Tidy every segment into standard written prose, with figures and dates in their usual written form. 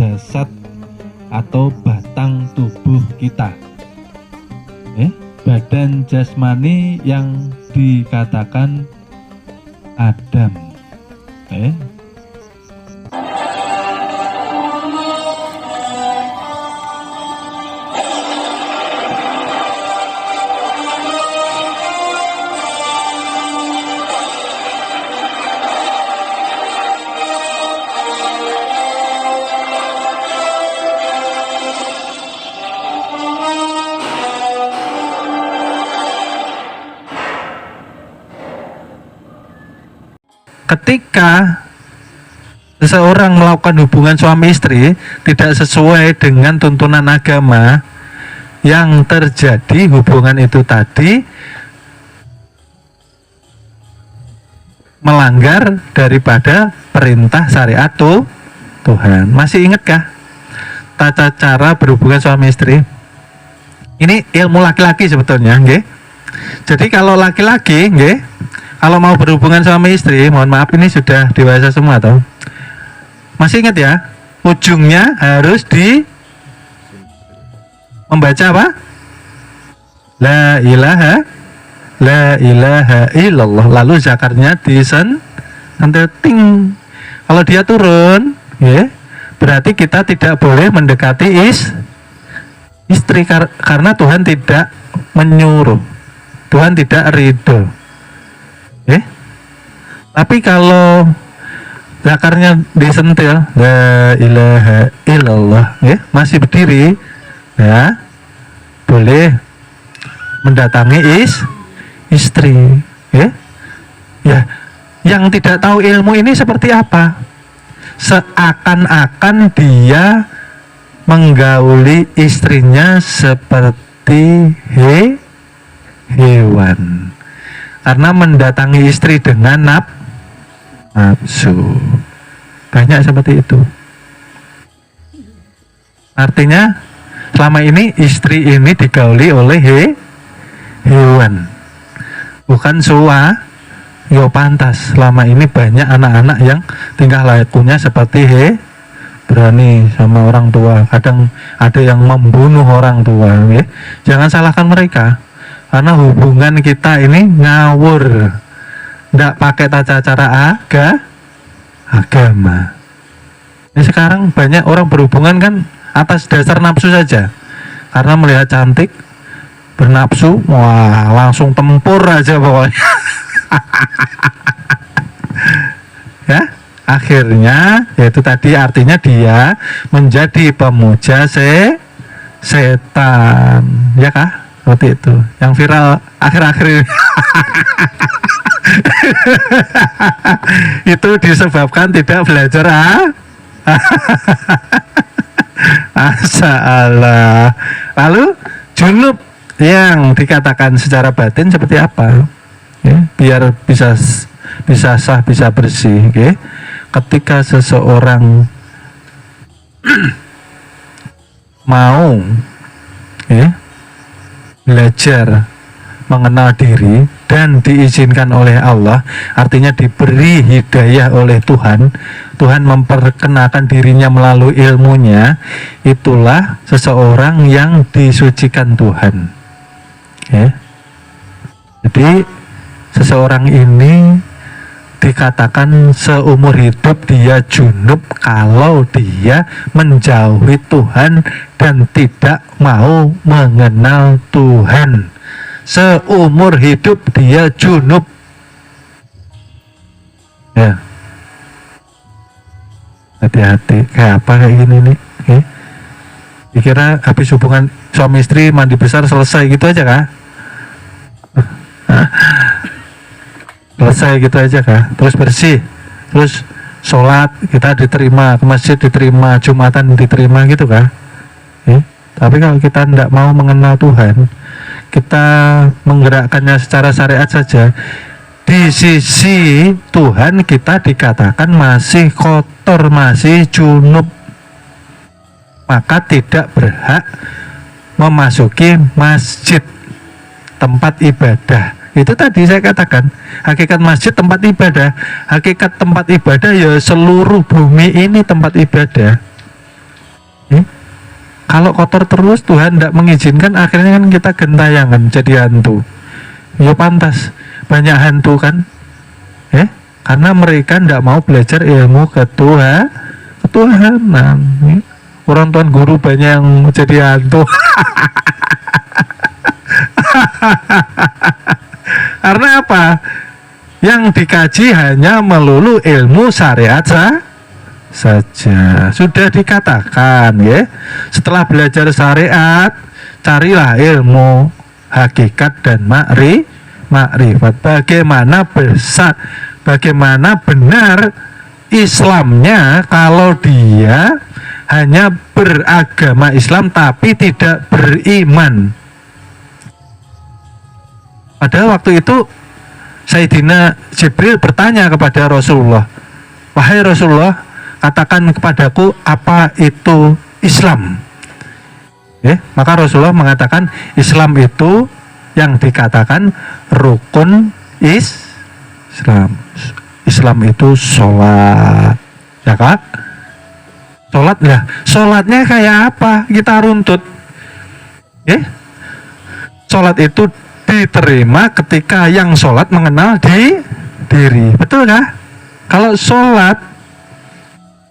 jasad atau batang tubuh kita. Badan jasmani yang dikatakan Adam. Ketika seseorang melakukan hubungan suami istri tidak sesuai dengan tuntunan agama, yang terjadi hubungan itu tadi melanggar daripada perintah syariat Tuhan. Masih ingatkah tata cara berhubungan suami istri? Ini ilmu laki-laki sebetulnya, nggih. Jadi kalau laki-laki, nggih, kalau mau berhubungan suami istri, mohon maaf ini sudah dewasa semua toh. Masih ingat ya? Ujungnya harus membaca apa? La ilaha illallah. Lalu zakarnya ting. Kalau dia turun, ya, berarti kita tidak boleh mendekati istri karena Tuhan tidak menyuruh. Tuhan tidak ridho. Tapi kalau zakarnya disentil la ilaha illallah, masih berdiri, ya, boleh mendatangi istri, ya. Yang tidak tahu ilmu ini seperti apa? Seakan-akan dia menggauli istrinya seperti hewan. Karena mendatangi istri dengan nafsu. Banyak seperti itu. Artinya selama ini istri ini digauli oleh hewan, bukan suwa. Yo pantas. Selama ini banyak anak-anak yang tingkah lakunya seperti berani sama orang tua. Kadang ada yang membunuh orang tua. Jangan salahkan mereka. Karena hubungan kita ini ngawur, tidak pakai tata cara agama. Ini sekarang banyak orang berhubungan kan atas dasar nafsu saja. Karena melihat cantik, bernafsu, wah langsung tempur aja pokoknya. Ya, akhirnya yaitu tadi artinya dia menjadi pemuja setan, ya kah? Seperti itu yang viral akhir-akhir ini. Itu disebabkan tidak belajar Allah. Lalu junub yang dikatakan secara batin seperti apa, biar bisa sah, bisa bersih, ketika seseorang mau belajar mengenal diri dan diizinkan oleh Allah, artinya diberi hidayah oleh Tuhan, Tuhan memperkenalkan dirinya melalui ilmunya, itulah seseorang yang disucikan Tuhan. Jadi seseorang ini dikatakan seumur hidup dia junub kalau dia menjauhi Tuhan dan tidak mau mengenal Tuhan. Seumur hidup dia junub. Ya. Hati-hati. Kayak apa kayak gini nih? Dikira habis hubungan suami istri mandi besar selesai gitu aja kah? Selesai gitu aja kah? Terus bersih, terus sholat kita diterima, ke masjid diterima, Jumatan diterima gitu kah? Tapi kalau kita tidak mau mengenal Tuhan, kita menggerakkannya secara syariat saja, di sisi Tuhan kita dikatakan masih kotor, masih junub, maka tidak berhak memasuki masjid, tempat ibadah. Itu tadi saya katakan, hakikat masjid tempat ibadah, hakikat tempat ibadah ya seluruh bumi ini tempat ibadah. Kalau kotor terus Tuhan tidak mengizinkan, akhirnya kan kita gentayangan jadi hantu. Ya pantas banyak hantu kan, karena mereka tidak mau belajar ilmu ketuhanan. Orang tuan guru banyak yang jadi hantu. Karena apa? Yang dikaji hanya melulu ilmu syariat saja. Sudah dikatakan ya, setelah belajar syariat carilah ilmu hakikat dan makrifat. Bagaimana benar Islamnya kalau dia hanya beragama Islam tapi tidak beriman. Pada waktu itu Sayyidina Jibril bertanya kepada Rasulullah, "Wahai Rasulullah, katakan kepadaku apa itu Islam?" Maka Rasulullah mengatakan Islam itu yang dikatakan rukun Islam. Islam itu sholat, ya Kak? Sholat lah. Sholatnya kayak apa? Kita runtut. Sholat itu diterima ketika yang sholat mengenal diri. Betul kah? Kalau sholat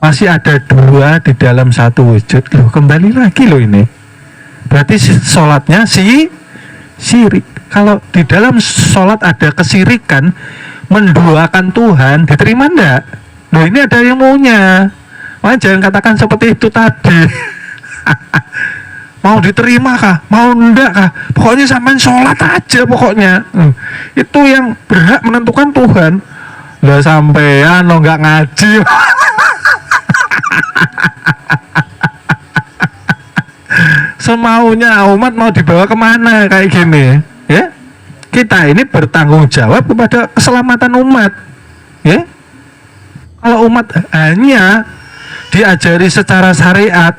masih ada dua di dalam satu wujud, loh kembali lagi loh ini. Berarti sholatnya syirik. Kalau di dalam sholat ada kesirikan, menduakan Tuhan, diterima enggak? Loh ini ada ilmunya. Makanya jangan katakan seperti itu tadi. Mau diterima kah? Mau enggak kah? Pokoknya sampai sholat aja pokoknya. Itu yang berhak menentukan Tuhan. Lah sampean lo enggak ngaji. Semaunya umat mau dibawa kemana kayak gini, ya? Kita ini bertanggung jawab kepada keselamatan umat, ya? Kalau umat hanya diajari secara syariat,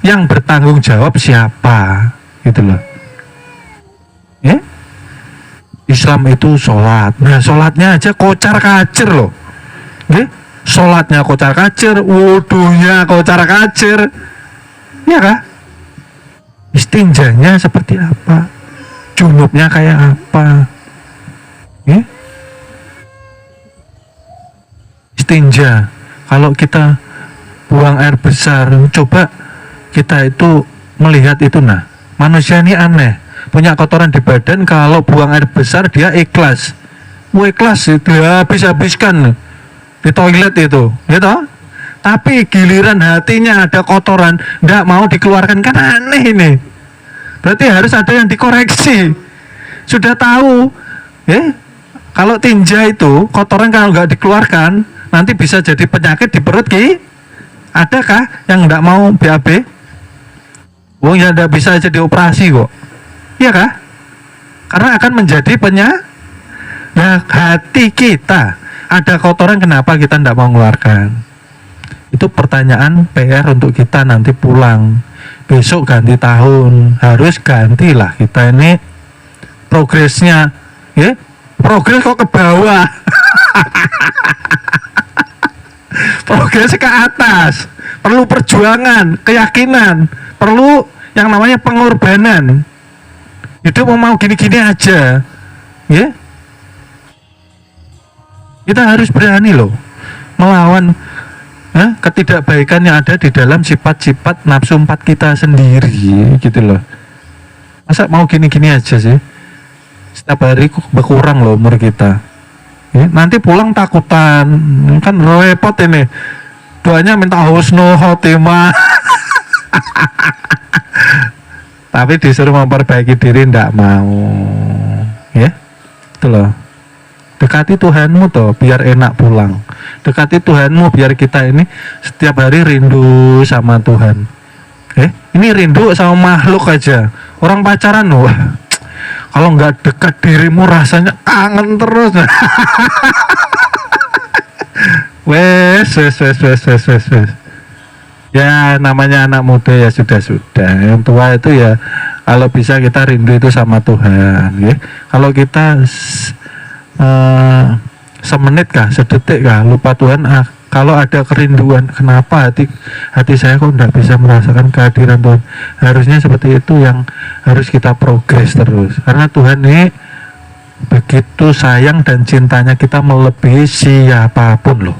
yang bertanggung jawab siapa, gitu loh, ya? Islam itu sholat, nah sholatnya aja kocar kacir loh, ya? Sholatnya kocar kacir, wudunya kocar kacir, ya kah? Istinjanya seperti apa? Junubnya kayak apa? Istinja, kalau kita buang air besar, coba kita itu melihat itu, nah manusia ini aneh, punya kotoran di badan, kalau buang air besar dia ikhlas. Ikhlas itu habis-habiskan di toilet itu, gitu. Tapi giliran hatinya ada kotoran, nggak mau dikeluarkan, kan aneh ini. Berarti harus ada yang dikoreksi. Sudah tahu, kalau tinja itu kotoran kalau nggak dikeluarkan, nanti bisa jadi penyakit di perut, adakah yang nggak mau BAB? Wong ya nggak bisa jadi operasi kok, iya kah? Karena akan menjadi penyakit. Nah, hati kita ada kotoran, kenapa kita nggak mau mengeluarkan? Itu pertanyaan PR untuk kita nanti pulang. Besok ganti tahun, harus gantilah kita ini progresnya, progres kok ke bawah. Progres ke atas, perlu perjuangan, keyakinan, perlu yang namanya pengorbanan. Hidup mau gini-gini aja, kita harus berani loh melawan ketidakbaikan yang ada di dalam sifat-sifat nafsu 4 kita sendiri, gitu loh. Masa mau gini-gini aja sih? Setiap hari berkurang loh umur kita. Nanti pulang takutan, kan repot ini. Doanya minta husnul khotimah. Tapi disuruh memperbaiki diri ndak mau, itu loh. Dekati Tuhanmu toh biar enak pulang. Dekati Tuhanmu biar kita ini setiap hari rindu sama Tuhan. Ini rindu sama makhluk aja. Orang pacaran loh, kalau nggak dekat dirimu rasanya kangen terus. wes. Ya namanya anak muda ya sudah. Yang tua itu ya kalau bisa kita rindu itu sama Tuhan. Kalau kita semenit kah, sedetik kah lupa Tuhan, Kalau ada kerinduan, kenapa hati saya kok tidak bisa merasakan kehadiran Tuhan? Harusnya seperti itu yang harus kita progres terus. Karena Tuhan ini begitu sayang dan cintanya kita melebihi siapapun loh.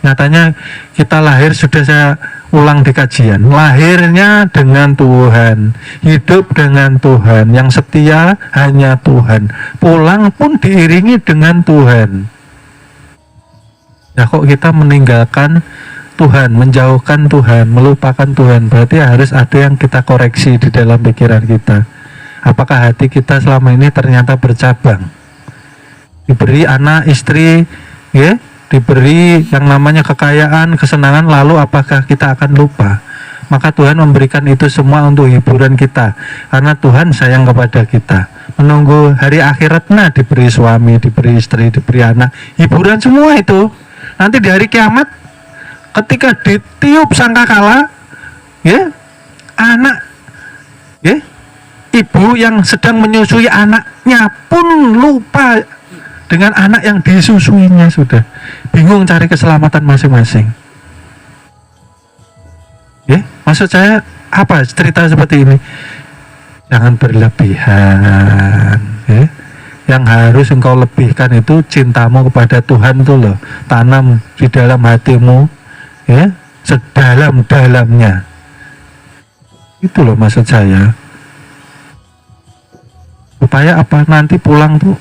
Nyatanya kita lahir, sudah saya ulang di kajian, lahirnya dengan Tuhan, hidup dengan Tuhan, yang setia hanya Tuhan, pulang pun diiringi dengan Tuhan. Ya kok kita meninggalkan Tuhan, menjauhkan Tuhan, melupakan Tuhan? Berarti harus ada yang kita koreksi di dalam pikiran kita. Apakah hati kita selama ini ternyata bercabang? Diberi anak, istri, ya, diberi yang namanya kekayaan, kesenangan, lalu apakah kita akan lupa? Maka Tuhan memberikan itu semua untuk hiburan kita, karena Tuhan sayang kepada kita. Menunggu hari akhiratnya diberi suami, diberi istri, diberi anak, hiburan semua itu. Nanti di hari kiamat ketika ditiup sangkakala, ya, anak, ya, ibu yang sedang menyusui anaknya pun lupa dengan anak yang disusuinya, sudah bingung cari keselamatan masing-masing. Ya, maksud saya apa cerita seperti ini? Jangan berlebihan, ya. Yang harus engkau lebihkan itu cintamu kepada Tuhan itu loh, tanam di dalam hatimu, ya, sedalam-dalamnya. Itu loh maksud saya. Supaya apa, nanti pulang tuh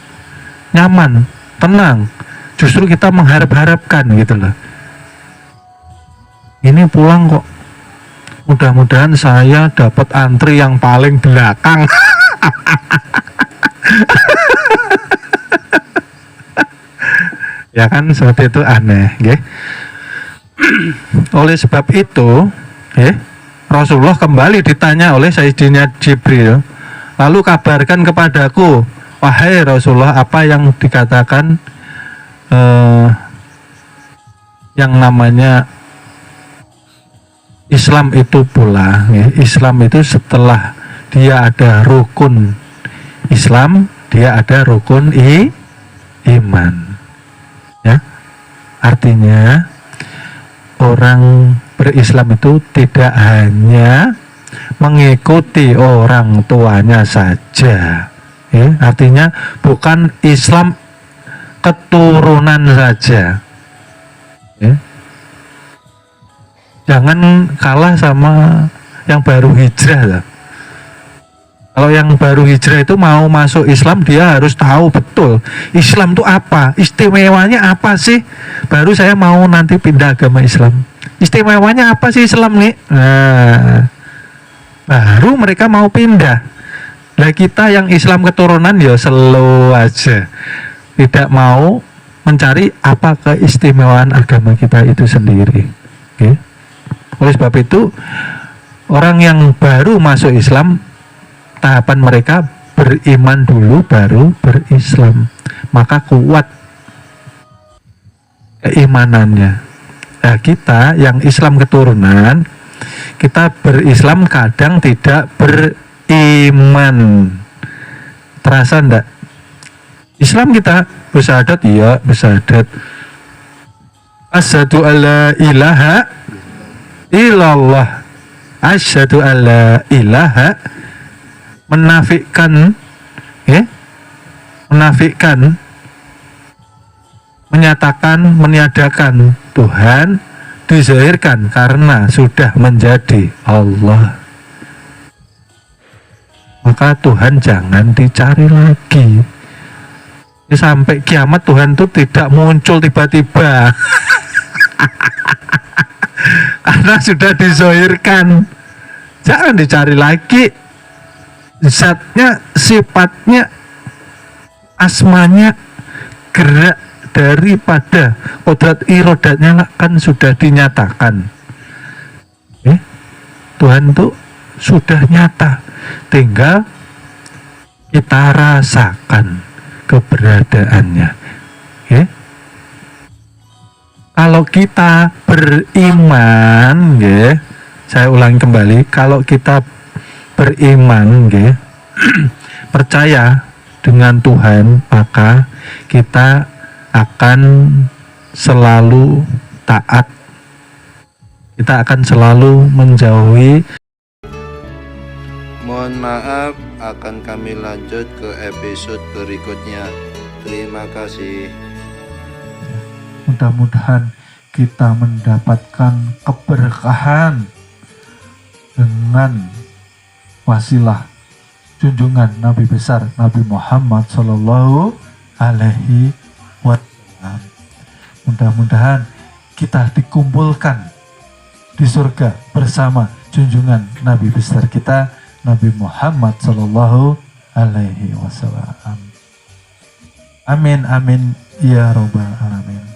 nyaman, tenang. Justru kita mengharap-harapkan gitu loh. Ini pulang kok, mudah-mudahan saya dapat antri yang paling belakang. Ya kan, seperti itu aneh, ya. Oleh sebab itu, ya, Rasulullah kembali ditanya oleh Sayyidina Jibril, lalu kabarkan kepadaku, wahai Rasulullah, apa yang dikatakan yang namanya Islam itu pula, ya. Islam itu setelah dia ada rukun Islam, dia ada rukun iman, ya. Artinya orang berislam itu tidak hanya mengikuti orang tuanya saja, ya. Artinya bukan Islam keturunan saja, ya. Jangan kalah sama yang baru hijrah lah. Kalau yang baru hijrah itu mau masuk Islam, dia harus tahu betul Islam itu apa, istimewanya apa sih. Baru saya mau nanti pindah agama Islam, istimewanya apa sih Islam nih, nah, baru mereka mau pindah. Nah kita yang Islam keturunan ya slow aja, tidak mau mencari apa keistimewaan agama kita itu sendiri, okay? Oleh sebab itu orang yang baru masuk Islam, tahapan mereka beriman dulu baru berislam, maka kuat keimanannya. Nah kita yang Islam keturunan, kita berislam kadang tidak beriman. Terasa enggak? Islam kita bersyahadat, iya bersyahadat, asyhadu alla ilaha illallah, asyhadu alla ilaha, menafikan, ya, menafikan, menyatakan, meniadakan Tuhan, dizahirkan karena sudah menjadi Allah. Maka Tuhan jangan dicari lagi. Sampai kiamat Tuhan itu tidak muncul tiba-tiba. Karena sudah dizahirkan. Jangan dicari lagi. Zatnya, sifatnya, asmanya, gerak daripada kodrat irodatnya kan sudah dinyatakan. Tuhan itu sudah nyata, tinggal kita rasakan keberadaannya. Kalau kita beriman, ya, saya ulangi kembali, kalau kita beriman, ya, percaya dengan Tuhan, maka kita akan selalu taat, kita akan selalu menjauhi. Mohon maaf, akan kami lanjut ke episode berikutnya. Terima kasih. Mudah-mudahan kita mendapatkan keberkahan dengan wasilah junjungan Nabi besar Nabi Muhammad Sallallahu Alaihi Wasallam. Mudah-mudahan kita dikumpulkan di surga bersama junjungan Nabi besar kita Nabi Muhammad Sallallahu Alaihi Wasallam. Amin amin ya robbal alamin.